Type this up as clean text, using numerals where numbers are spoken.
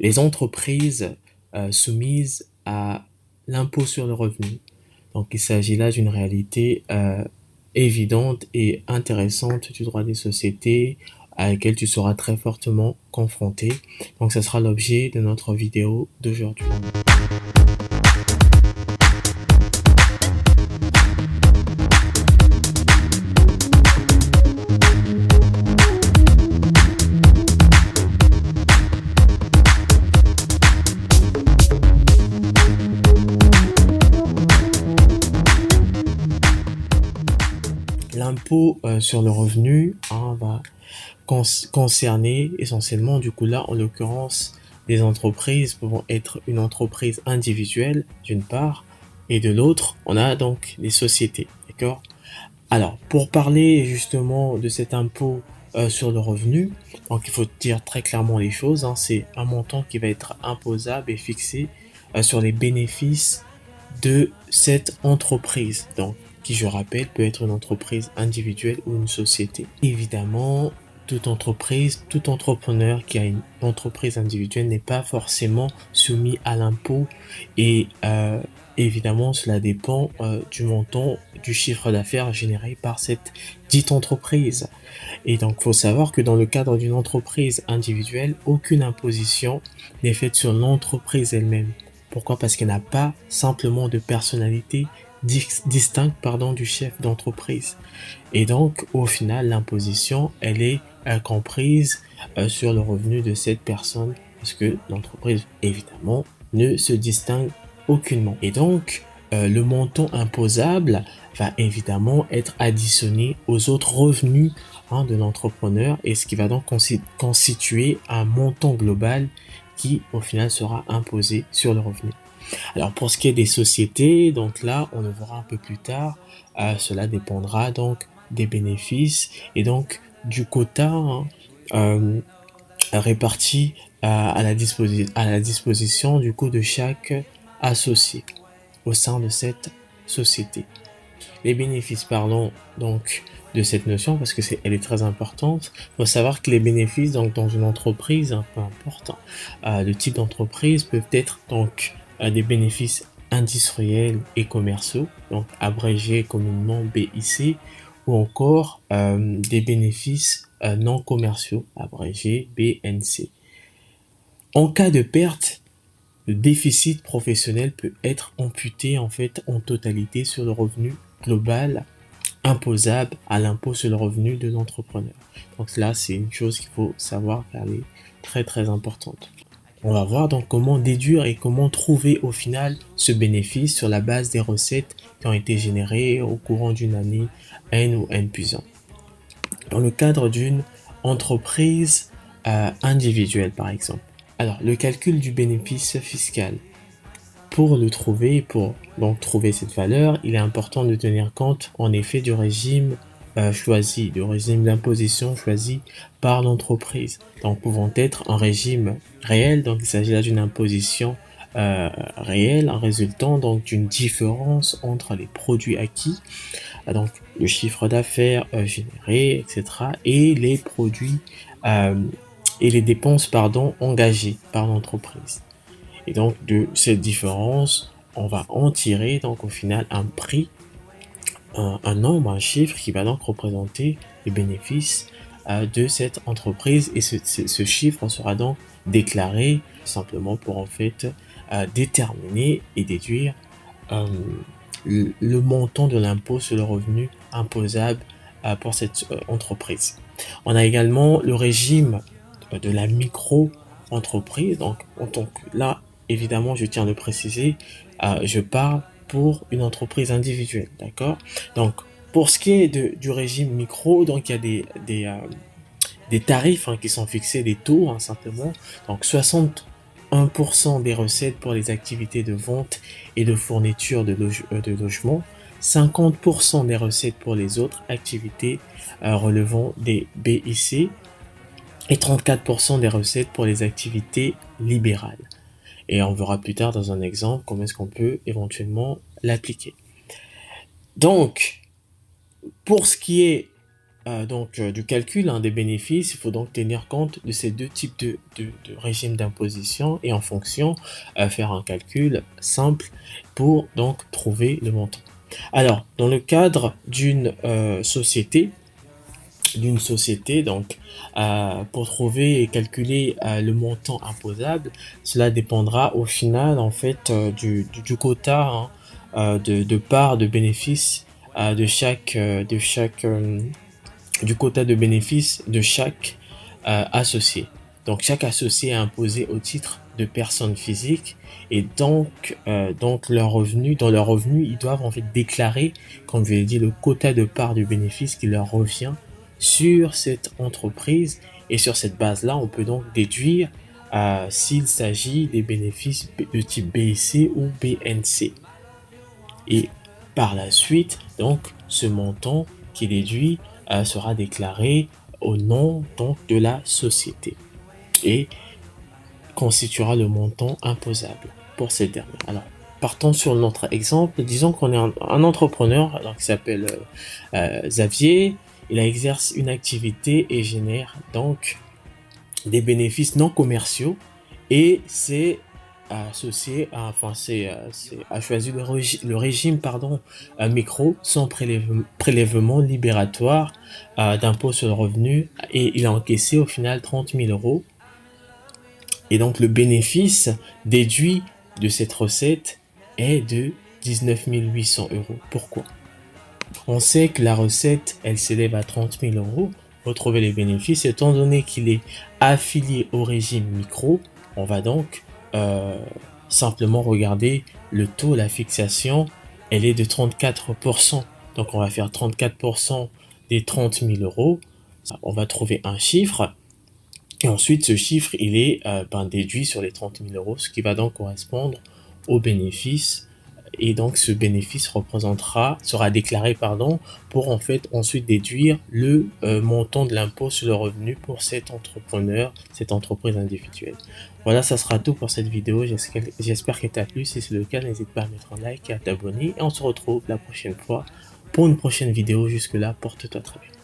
les entreprises soumises à l'impôt sur le revenu. Donc il s'agit là d'une réalité évidente et intéressante du droit des sociétés à laquelle tu seras très fortement confronté. Donc ça sera l'objet de notre vidéo d'aujourd'hui. L'impôt sur le revenu va concerner essentiellement, du coup là, en l'occurrence, des entreprises pouvant être une entreprise individuelle, d'une part, et de l'autre, on a donc les sociétés, d'accord? Alors, pour parler justement de cet impôt sur le revenu, donc il faut dire très clairement les choses, hein, c'est un montant qui va être imposable et fixé sur les bénéfices de cette entreprise. Donc, qui je rappelle peut être une entreprise individuelle ou une société. Évidemment, toute entreprise, tout entrepreneur qui a une entreprise individuelle n'est pas forcément soumis à l'impôt et évidemment cela dépend du montant du chiffre d'affaires généré par cette dite entreprise. Et donc, faut savoir que dans le cadre d'une entreprise individuelle, aucune imposition n'est faite sur l'entreprise elle-même. Pourquoi? Parce qu'elle n'a pas simplement de personnalité distincte du chef d'entreprise. Et donc, au final, l'imposition, elle est comprise sur le revenu de cette personne parce que l'entreprise, évidemment, ne se distingue aucunement. Et donc, le montant imposable va évidemment être additionné aux autres revenus de l'entrepreneur et ce qui va donc constituer un montant global qui au final sera imposé sur le revenu. Alors pour ce qui est des sociétés, donc là on le verra un peu plus tard, cela dépendra donc des bénéfices et donc du quota réparti à la disposition du coup de chaque associé au sein de cette société. Les bénéfices, parlons donc de cette notion parce que elle est très importante. Il faut savoir que les bénéfices donc dans une entreprise, peu importe le type d'entreprise, peuvent être donc des bénéfices industriels et commerciaux, donc abrégés communément BIC, ou encore des bénéfices non commerciaux, abrégés BNC. En cas de perte, le déficit professionnel peut être amputé en fait en totalité sur le revenu global imposable à l'impôt sur le revenu de l'entrepreneur. Donc là, c'est une chose qu'il faut savoir car elle est très très importante. On va voir donc comment déduire et comment trouver au final ce bénéfice sur la base des recettes qui ont été générées au courant d'une année N ou N plus 1. Dans le cadre d'une entreprise individuelle par exemple. Alors, le calcul du bénéfice fiscal. Pour le trouver, pour donc trouver cette valeur, il est important de tenir compte en effet du régime choisi, du régime d'imposition choisi par l'entreprise. Donc pouvant être un régime réel, donc il s'agit là d'une imposition réelle, en résultant donc d'une différence entre les produits acquis, donc le chiffre d'affaires généré, etc., et les produits et les dépenses engagées par l'entreprise. Et donc de cette différence, on va en tirer donc au final un prix, un nombre, un chiffre qui va donc représenter les bénéfices de cette entreprise et ce chiffre sera donc déclaré simplement pour en fait déterminer et déduire le montant de l'impôt sur le revenu imposable pour cette entreprise. On a également le régime de la micro-entreprise. Donc, en tant que là, évidemment, je tiens à le préciser, je parle pour une entreprise individuelle, d'accord? Donc, pour ce qui est du régime micro, donc il y a des tarifs qui sont fixés, des taux simplement. Donc, 61% des recettes pour les activités de vente et de fourniture de logement, 50% des recettes pour les autres activités relevant des BIC et 34% des recettes pour les activités libérales. Et on verra plus tard dans un exemple comment est-ce qu'on peut éventuellement l'appliquer. Donc, pour ce qui est du calcul des bénéfices, il faut donc tenir compte de ces deux types de régimes d'imposition et en fonction, faire un calcul simple pour donc trouver le montant. Alors, dans le cadre d'une société, donc pour trouver et calculer le montant imposable, cela dépendra au final en fait du quota de part de bénéfices du quota de bénéfices de chaque associé. Donc chaque associé est imposé au titre de personnes physiques et donc leurs revenus, dans leurs revenus, ils doivent en fait déclarer, comme je l'ai dit, le quota de part du bénéfice qui leur revient sur cette entreprise et sur cette base-là, on peut donc déduire s'il s'agit des bénéfices de type BC ou BNC. Et par la suite, donc, ce montant qui est déduit sera déclaré au nom donc de la société et constituera le montant imposable pour cette dernière. Alors, partons sur notre exemple. Disons qu'on est un entrepreneur alors, qui s'appelle Xavier. Il exerce une activité et génère donc des bénéfices non commerciaux et c'est associé à, a choisi le régime micro sans prélèvement libératoire d'impôt sur le revenu et il a encaissé au final 30 000 euros. Et donc le bénéfice déduit de cette recette est de 19 800 euros. Pourquoi? On sait que la recette, elle s'élève à 30 000 euros. Retrouver les bénéfices, étant donné qu'il est affilié au régime micro, on va donc simplement regarder le taux, la fixation, elle est de 34%. Donc on va faire 34% des 30 000 euros. On va trouver un chiffre. Et ensuite, ce chiffre, il est déduit sur les 30 000 euros, ce qui va donc correspondre au bénéfice. Et donc, ce bénéfice sera déclaré, pour en fait ensuite déduire le montant de l'impôt sur le revenu pour cet entrepreneur, cette entreprise individuelle. Voilà, ça sera tout pour cette vidéo. J'espère qu'elle t'a plu. Si c'est le cas, n'hésite pas à mettre un like et à t'abonner. Et on se retrouve la prochaine fois pour une prochaine vidéo. Jusque-là, porte-toi très bien.